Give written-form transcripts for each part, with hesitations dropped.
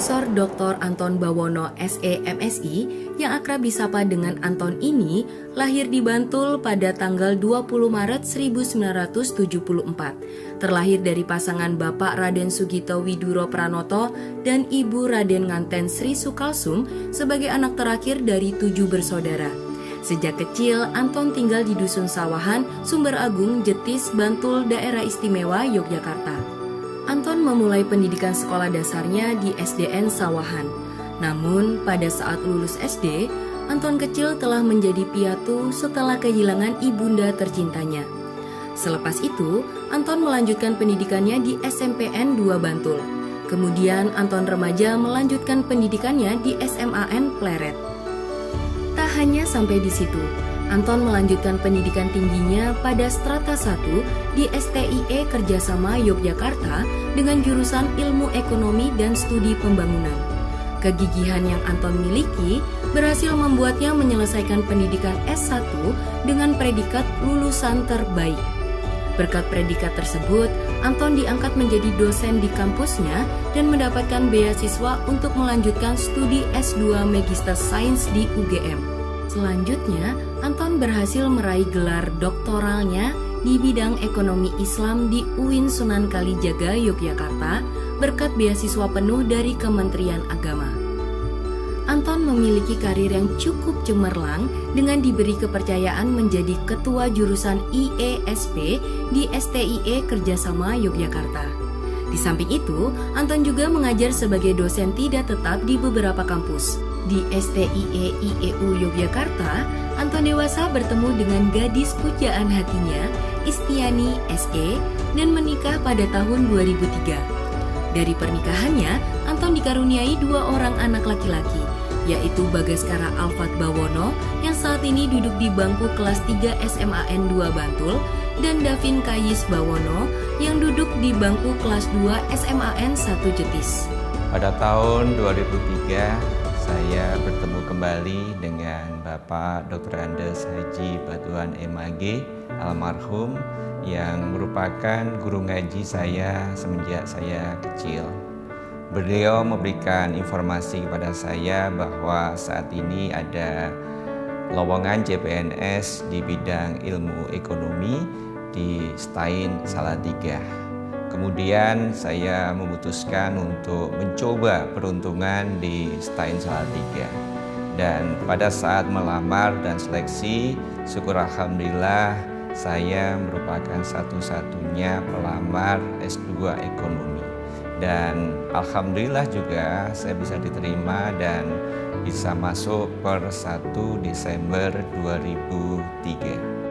Profesor Dr. Anton Bawono SE.MSI yang akrab disapa dengan Anton ini lahir di Bantul pada tanggal 20 Maret 1974. Terlahir dari pasangan Bapak Raden Sugito Widuro Pranoto dan Ibu Raden Nganten Sri Sukalsum sebagai anak terakhir dari 7 bersaudara. Sejak kecil, Anton tinggal di Dusun Sawahan, Sumber Agung, Jetis, Bantul, Daerah Istimewa, Yogyakarta. Anton memulai pendidikan sekolah dasarnya di SDN Sawahan. Namun, pada saat lulus SD, Anton kecil telah menjadi piatu setelah kehilangan ibunda tercintanya. Selepas itu, Anton melanjutkan pendidikannya di SMPN 2 Bantul. Kemudian, Anton remaja melanjutkan pendidikannya di SMAN Pleret. Tak hanya sampai di situ, Anton melanjutkan pendidikan tingginya pada strata 1 di STIE Kerjasama Yogyakarta dengan jurusan Ilmu Ekonomi dan Studi Pembangunan. Kegigihan yang Anton miliki berhasil membuatnya menyelesaikan pendidikan S1 dengan predikat lulusan terbaik. Berkat predikat tersebut, Anton diangkat menjadi dosen di kampusnya dan mendapatkan beasiswa untuk melanjutkan studi S2 Magister Sains di UGM. Selanjutnya, Anton berhasil meraih gelar doktoralnya di bidang ekonomi Islam di UIN Sunan Kalijaga, Yogyakarta, berkat beasiswa penuh dari Kementerian Agama. Anton memiliki karir yang cukup cemerlang dengan diberi kepercayaan menjadi ketua jurusan IESP di STIE Kerjasama Yogyakarta. Di samping itu, Anton juga mengajar sebagai dosen tidak tetap di beberapa kampus. Di STIE IEU Yogyakarta, Anton dewasa bertemu dengan gadis pujaan hatinya, Istiani SE, dan menikah pada tahun 2003. Dari pernikahannya, Anton dikaruniai 2 orang anak laki-laki, yaitu Bagaskara Alfat Bawono yang saat ini duduk di bangku kelas 3 SMAN 2 Bantul, dan Davin Kayis Bawono yang duduk di bangku kelas 2 SMAN 1 Jetis. Pada tahun 2003, saya bertemu kembali dengan Bapak Dr. Andes Haji Batuan MAG almarhum yang merupakan guru ngaji saya semenjak saya kecil. Beliau memberikan informasi kepada saya bahwa saat ini ada lowongan CPNS di bidang ilmu ekonomi di STAIN Salatiga. Kemudian saya memutuskan untuk mencoba peruntungan di STAIN Salatiga. Dan pada saat melamar dan seleksi, syukur alhamdulillah saya merupakan satu-satunya pelamar S2 Ekonomi. Dan alhamdulillah juga saya bisa diterima dan bisa masuk per 1 Desember 2003.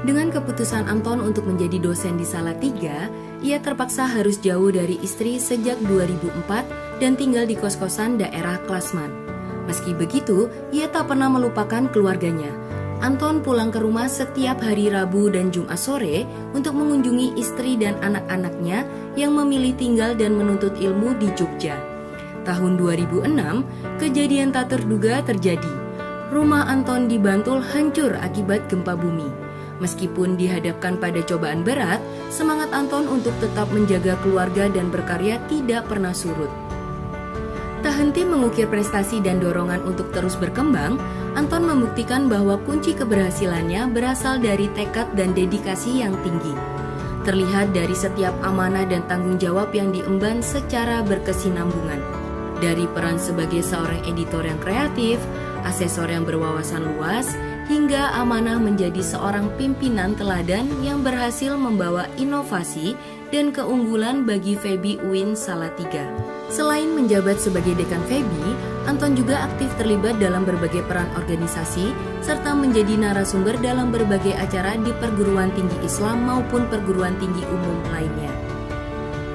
Dengan keputusan Anton untuk menjadi dosen di Salatiga, ia terpaksa harus jauh dari istri sejak 2004 dan tinggal di kos-kosan daerah Klasman. Meski begitu, ia tak pernah melupakan keluarganya. Anton pulang ke rumah setiap hari Rabu dan Jumat sore untuk mengunjungi istri dan anak-anaknya yang memilih tinggal dan menuntut ilmu di Jogja. Tahun 2006, kejadian tak terduga terjadi. Rumah Anton di Bantul hancur akibat gempa bumi. Meskipun dihadapkan pada cobaan berat, semangat Anton untuk tetap menjaga keluarga dan berkarya tidak pernah surut. Tak henti mengukir prestasi dan dorongan untuk terus berkembang, Anton membuktikan bahwa kunci keberhasilannya berasal dari tekad dan dedikasi yang tinggi. Terlihat dari setiap amanah dan tanggung jawab yang diemban secara berkesinambungan. Dari peran sebagai seorang editor yang kreatif, asesor yang berwawasan luas, hingga amanah menjadi seorang pimpinan teladan yang berhasil membawa inovasi dan keunggulan bagi FEBI UIN Salatiga. Selain menjabat sebagai dekan FEBI, Anton juga aktif terlibat dalam berbagai peran organisasi serta menjadi narasumber dalam berbagai acara di perguruan tinggi Islam maupun perguruan tinggi umum lainnya.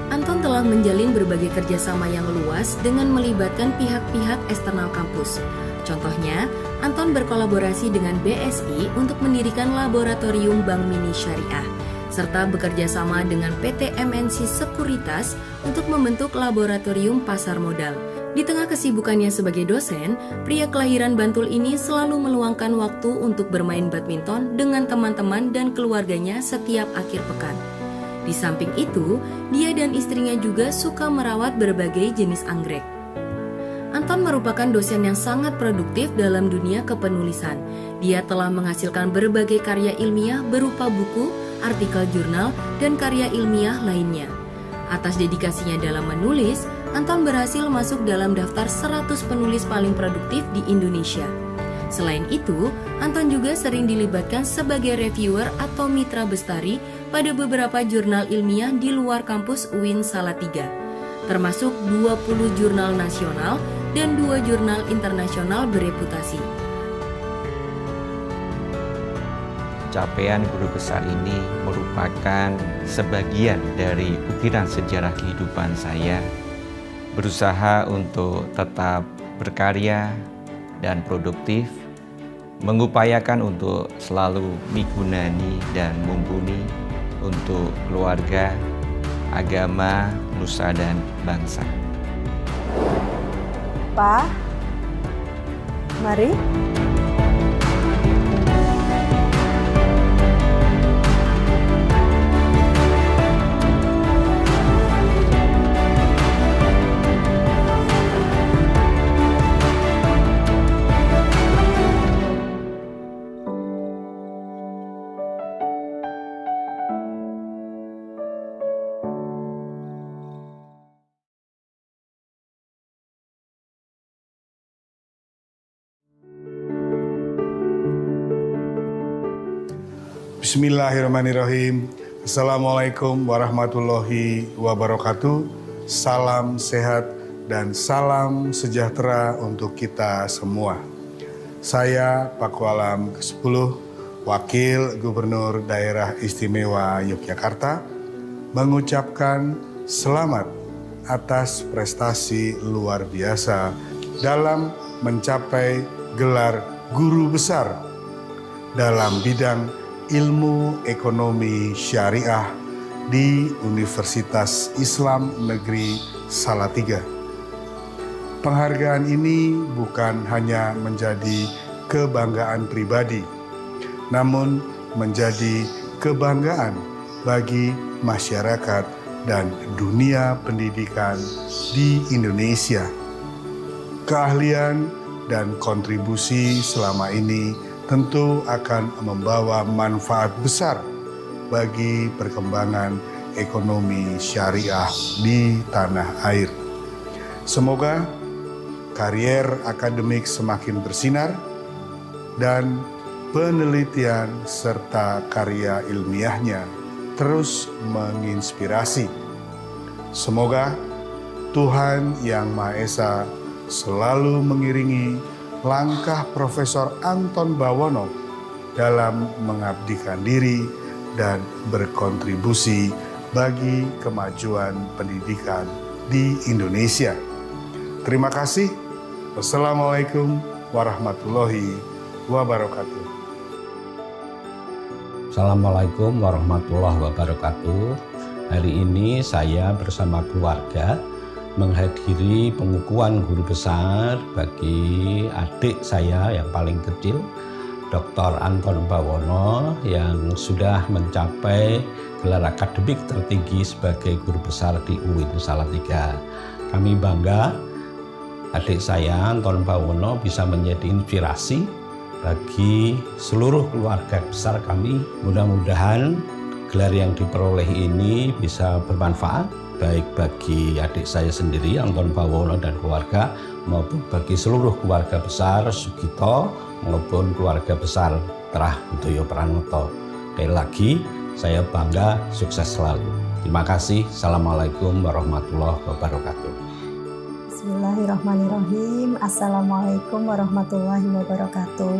Anton telah menjalin berbagai kerjasama yang luas dengan melibatkan pihak-pihak eksternal kampus. Contohnya, Anton berkolaborasi dengan BSI untuk mendirikan laboratorium Bank Mini Syariah, serta bekerja sama dengan PT MNC Sekuritas untuk membentuk laboratorium pasar modal. Di tengah kesibukannya sebagai dosen, pria kelahiran Bantul ini selalu meluangkan waktu untuk bermain badminton dengan teman-teman dan keluarganya setiap akhir pekan. Di samping itu, dia dan istrinya juga suka merawat berbagai jenis anggrek. Anton merupakan dosen yang sangat produktif dalam dunia kepenulisan. Dia telah menghasilkan berbagai karya ilmiah berupa buku, artikel jurnal, dan karya ilmiah lainnya. Atas dedikasinya dalam menulis, Anton berhasil masuk dalam daftar 100 penulis paling produktif di Indonesia. Selain itu, Anton juga sering dilibatkan sebagai reviewer atau mitra bestari pada beberapa jurnal ilmiah di luar kampus UIN Salatiga, termasuk 20 jurnal nasional dan 2 jurnal internasional bereputasi. Capaian guru besar ini merupakan sebagian dari butiran sejarah kehidupan saya, berusaha untuk tetap berkarya dan produktif, mengupayakan untuk selalu migunani dan mumpuni untuk keluarga, agama, nusa, dan bangsa. Pak, mari. Bismillahirrahmanirrahim. Assalamualaikum warahmatullahi wabarakatuh. Salam sehat dan salam sejahtera untuk kita semua. Saya Paku Alam ke-10, Wakil Gubernur Daerah Istimewa Yogyakarta, mengucapkan selamat atas prestasi luar biasa dalam mencapai gelar guru besar dalam bidang ilmu ekonomi syariah di Universitas Islam Negeri Salatiga. Penghargaan ini bukan hanya menjadi kebanggaan pribadi, namun menjadi kebanggaan bagi masyarakat dan dunia pendidikan di Indonesia. Keahlian dan kontribusi selama ini tentu akan membawa manfaat besar bagi perkembangan ekonomi syariah di tanah air. Semoga karier akademik semakin bersinar dan penelitian serta karya ilmiahnya terus menginspirasi. Semoga Tuhan Yang Maha Esa selalu mengiringi langkah Profesor Anton Bawono dalam mengabdikan diri dan berkontribusi bagi kemajuan pendidikan di Indonesia. Terima kasih. Wassalamualaikum warahmatullahi wabarakatuh. Assalamualaikum warahmatullahi wabarakatuh. Hari ini saya bersama keluarga menghadiri pengukuhan guru besar bagi adik saya yang paling kecil, Dr. Anton Bawono, yang sudah mencapai gelar akademik tertinggi sebagai guru besar di UIN Salatiga. Kami bangga adik saya Anton Bawono bisa menjadi inspirasi bagi seluruh keluarga besar kami. Mudah-mudahan gelar yang diperoleh ini bisa bermanfaat baik bagi adik saya sendiri, Anton Bawono dan keluarga, maupun bagi seluruh keluarga besar Sugito maupun keluarga besar Trah Udoyo Pranoto. Sekali lagi, saya bangga, sukses selalu. Terima kasih. Assalamualaikum warahmatullahi wabarakatuh. Bismillahirrahmanirrahim. Assalamualaikum warahmatullahi wabarakatuh.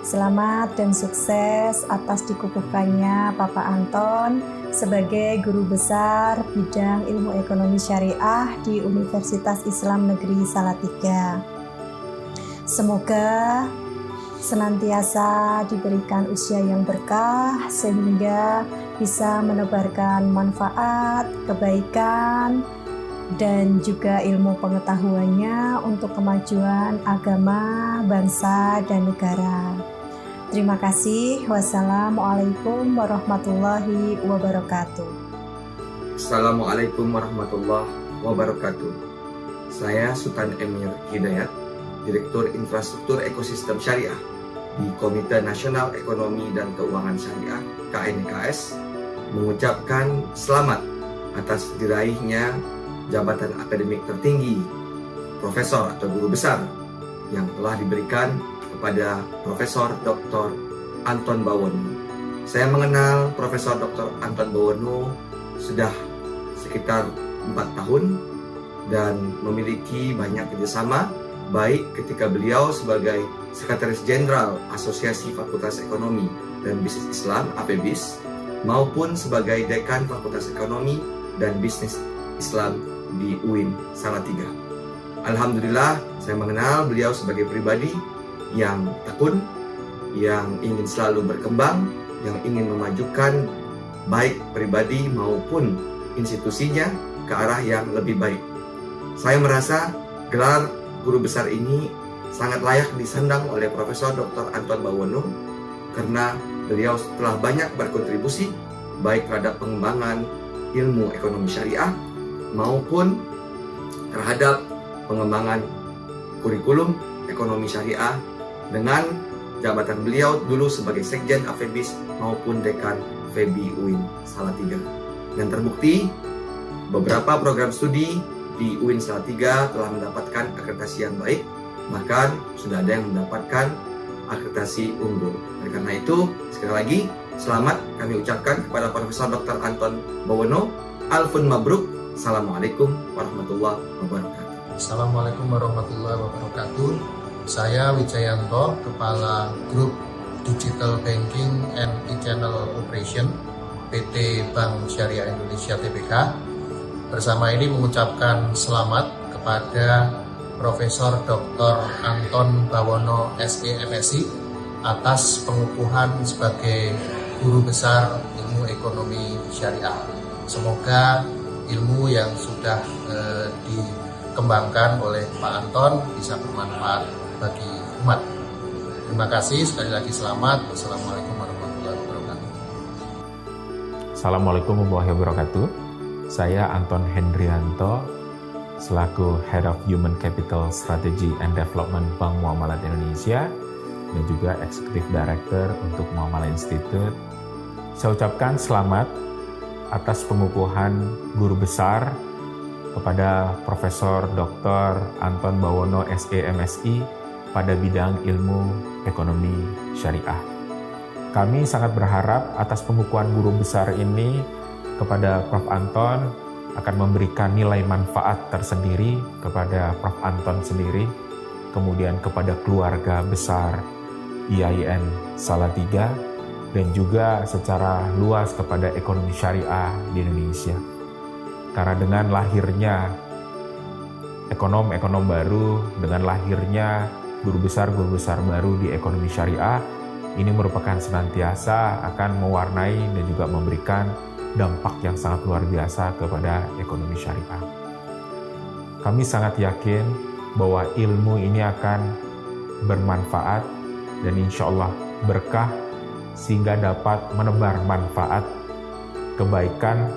Selamat dan sukses atas dikukuhkannya Bapak Anton sebagai guru besar bidang ilmu ekonomi syariah di Universitas Islam Negeri Salatiga. Semoga senantiasa diberikan usia yang berkah sehingga bisa menebarkan manfaat, kebaikan, dan juga ilmu pengetahuannya untuk kemajuan agama, bangsa, dan negara. Terima kasih. Wassalamualaikum warahmatullahi wabarakatuh. Assalamualaikum warahmatullahi wabarakatuh. Saya Sultan Emir Hidayat, Direktur Infrastruktur Ekosistem Syariah di Komite Nasional Ekonomi dan Keuangan Syariah (KNKS), mengucapkan selamat atas diraihnya jabatan akademik tertinggi profesor atau guru besar yang telah diberikan kepada Profesor Dr. Anton Bawono. Saya mengenal Profesor Dr. Anton Bawono sudah sekitar 4 tahun dan memiliki banyak kerjasama, baik ketika beliau sebagai Sekretaris Jenderal Asosiasi Fakultas Ekonomi dan Bisnis Islam (AFEBIS) maupun sebagai Dekan Fakultas Ekonomi dan Bisnis Islam di UIN Salatiga. Alhamdulillah, saya mengenal beliau sebagai pribadi yang tekun, yang ingin selalu berkembang, yang ingin memajukan baik pribadi maupun institusinya ke arah yang lebih baik. Saya merasa gelar guru besar ini sangat layak disandang oleh Profesor Dr. Anton Bawono karena beliau telah banyak berkontribusi baik terhadap pengembangan ilmu ekonomi syariah maupun terhadap pengembangan kurikulum ekonomi syariah dengan jabatan beliau dulu sebagai Sekjen AFEBIS maupun Dekan FEBI UIN Salatiga. Dan terbukti beberapa program studi di UIN Salatiga telah mendapatkan akreditasi yang baik, bahkan sudah ada yang mendapatkan akreditasi unggul. Oleh karena itu, sekali lagi selamat kami ucapkan kepada Profesor Dr. Anton Bawono. Alfun Mabruk. Assalamualaikum warahmatullahi wabarakatuh. Assalamualaikum warahmatullahi wabarakatuh. Saya Wijayanto, Kepala Grup Digital Banking and E-Channel Operation PT Bank Syariah Indonesia Tbk. Bersama ini mengucapkan selamat kepada Profesor Dr. Anton Bawono SE/MSI atas pengukuhan sebagai Guru Besar Ilmu Ekonomi Syariah. Semoga ilmu yang sudah dikembangkan oleh Pak Anton bisa bermanfaat bagi umat. Terima kasih, sekali lagi selamat. Wassalamualaikum warahmatullahi wabarakatuh. Assalamualaikum warahmatullahi wabarakatuh. Saya Anton Hendrianto, selaku Head of Human Capital Strategy and Development Bank Muamalat Indonesia dan juga Executive Director untuk Muamalah Institute. Saya ucapkan selamat atas pengukuhan guru besar kepada Profesor Dr. Anton Bawono SE/MSI pada bidang ilmu ekonomi syariah. Kami sangat berharap atas pengukuhan guru besar ini kepada Prof. Anton akan memberikan nilai manfaat tersendiri kepada Prof. Anton sendiri, kemudian kepada keluarga besar IAIN Salatiga, dan juga secara luas kepada ekonomi syariah di Indonesia. Karena dengan lahirnya ekonom-ekonom baru, dengan lahirnya guru besar baru di ekonomi syariah, ini merupakan senantiasa akan mewarnai dan juga memberikan dampak yang sangat luar biasa kepada ekonomi syariah. Kami sangat yakin bahwa ilmu ini akan bermanfaat dan insya Allah berkah sehingga dapat menebar manfaat, kebaikan,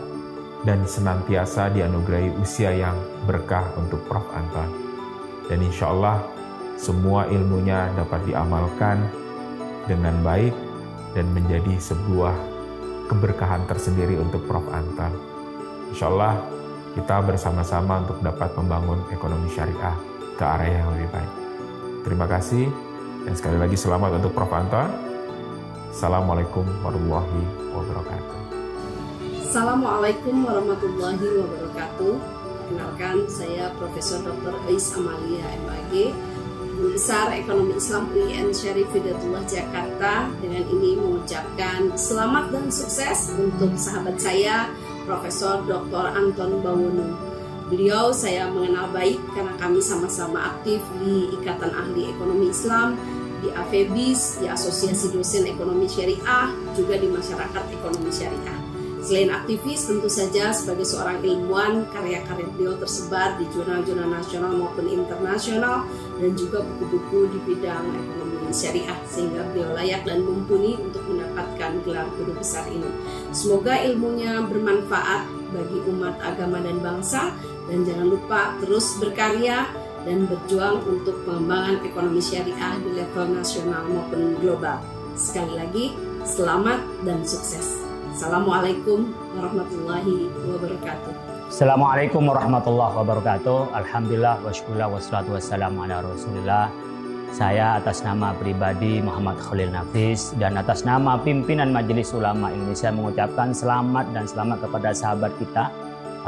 dan senantiasa dianugerahi usia yang berkah untuk Prof. Anton. Dan insya Allah semua ilmunya dapat diamalkan dengan baik dan menjadi sebuah keberkahan tersendiri untuk Prof. Anton. Insya Allah kita bersama-sama untuk dapat membangun ekonomi syariah ke arah yang lebih baik. Terima kasih dan sekali lagi selamat untuk Prof. Anton. Assalamualaikum warahmatullahi wabarakatuh. Assalamualaikum warahmatullahi wabarakatuh. Perkenalkan, saya Profesor Dr. Ais Amalia MAG, Guru Besar Ekonomi Islam UIN Syarif Hidayatullah Jakarta. Dengan ini mengucapkan selamat dan sukses untuk sahabat saya, Profesor Dr. Anton Bawono. Beliau saya mengenal baik karena kami sama-sama aktif di Ikatan Ahli Ekonomi Islam, di AFEBIS, di Asosiasi Dosen Ekonomi Syariah, juga di Masyarakat Ekonomi Syariah. Selain aktivis, tentu saja sebagai seorang ilmuwan, karya-karya beliau tersebar di jurnal-jurnal nasional maupun internasional dan juga buku-buku di bidang ekonomi syariah, sehingga beliau layak dan mumpuni untuk mendapatkan gelar guru besar ini. Semoga ilmunya bermanfaat bagi umat agama dan bangsa, dan jangan lupa terus berkarya dan berjuang untuk pengembangan ekonomi syariah di level nasional maupun global. Sekali lagi, selamat dan sukses. Assalamualaikum warahmatullahi wabarakatuh. Assalamualaikum warahmatullahi wabarakatuh. Alhamdulillah wa syukurlah wassalatu wassalamu ala rasulillah. Saya atas nama pribadi Muhammad Khalil Nafis dan atas nama pimpinan Majelis Ulama Indonesia mengucapkan selamat dan selamat kepada sahabat kita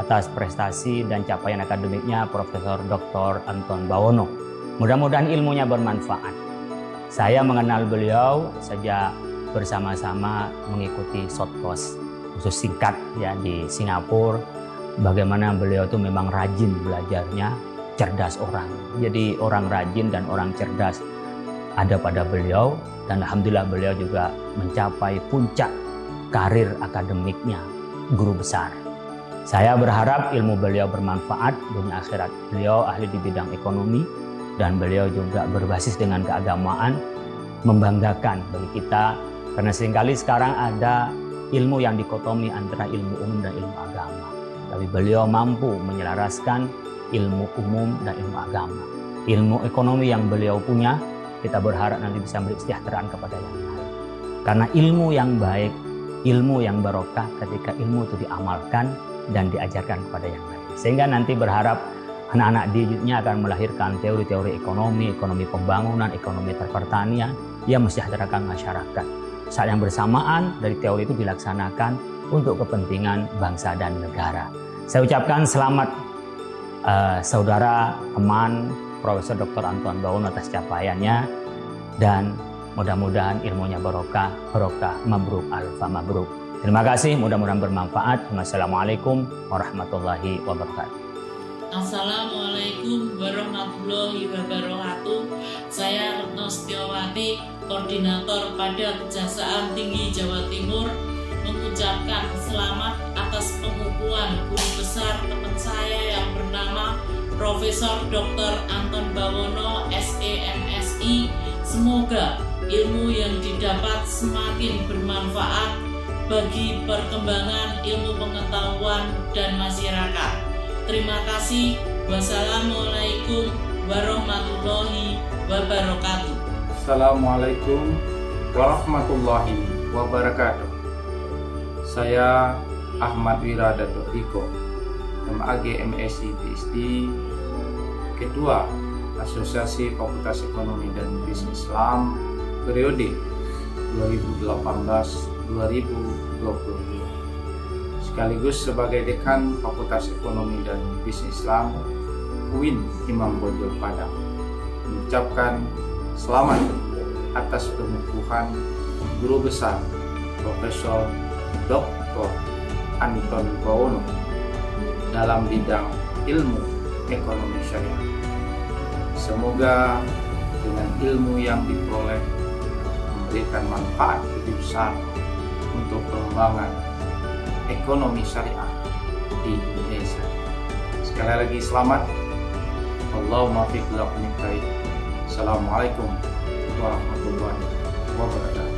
atas prestasi dan capaian akademiknya Profesor Dr. Anton Bawono. Mudah-mudahan ilmunya bermanfaat. Saya mengenal beliau sejak bersama-sama mengikuti short course khusus singkat ya di Singapura. Bagaimana beliau itu memang rajin belajarnya, cerdas orang. Jadi orang rajin dan orang cerdas ada pada beliau, dan alhamdulillah beliau juga mencapai puncak karir akademiknya, guru besar. Saya berharap ilmu beliau bermanfaat dunia akhirat. Beliau ahli di bidang ekonomi dan beliau juga berbasis dengan keagamaan, membanggakan bagi kita karena seringkali sekarang ada ilmu yang dikotomi antara ilmu umum dan ilmu agama. Tapi beliau mampu menyelaraskan ilmu umum dan ilmu agama. Ilmu ekonomi yang beliau punya, kita berharap nanti bisa memberi kesejahteraan kepada yang lain. Karena ilmu yang baik, ilmu yang barokah ketika ilmu itu diamalkan dan diajarkan kepada yang lain. Sehingga nanti berharap anak-anak didiknya akan melahirkan teori-teori ekonomi, ekonomi pembangunan, ekonomi pertanian yang mensejahterakan masyarakat. Saat yang bersamaan dari teori itu dilaksanakan untuk kepentingan bangsa dan negara. Saya ucapkan selamat saudara, teman, Profesor Dr. Anton Bawono atas capaiannya, dan mudah-mudahan ilmunya barokah, mabruk, alfa mabruk. Terima kasih, mudah-mudahan bermanfaat. Wassalamualaikum warahmatullahi wabarakatuh. Assalamualaikum warahmatullahi wabarakatuh. Saya Retno Setiawati, Koordinator pada Kejaksaan Tinggi Jawa Timur, mengucapkan selamat atas pengukuhan guru besar teman saya yang bernama Profesor Dr. Anton Bawono, SEMSI. Semoga ilmu yang didapat semakin bermanfaat bagi perkembangan ilmu pengetahuan dan masyarakat. Terima kasih. Wassalamualaikum warahmatullahi wabarakatuh. Assalamualaikum warahmatullahi wabarakatuh. Saya Ahmad Wiradato Riko, MAG MSc PhD, Ketua Asosiasi Fakultas Ekonomi dan Bisnis Islam periode 2018-2022. Sekaligus sebagai Dekan Fakultas Ekonomi dan Bisnis Islam UIN Imam Bonjol Padang, mengucapkan selamat atas pengukuhan guru besar Profesor Dr. Anton Bawono dalam bidang ilmu ekonomi syariah. Semoga dengan ilmu yang diperoleh memberikan manfaat lebih besar untuk pengembangan ekonomi syariah di Indonesia. Sekali lagi selamat. Allahumma fiq lakum. Assalamualaikum warahmatullahi wabarakatuh.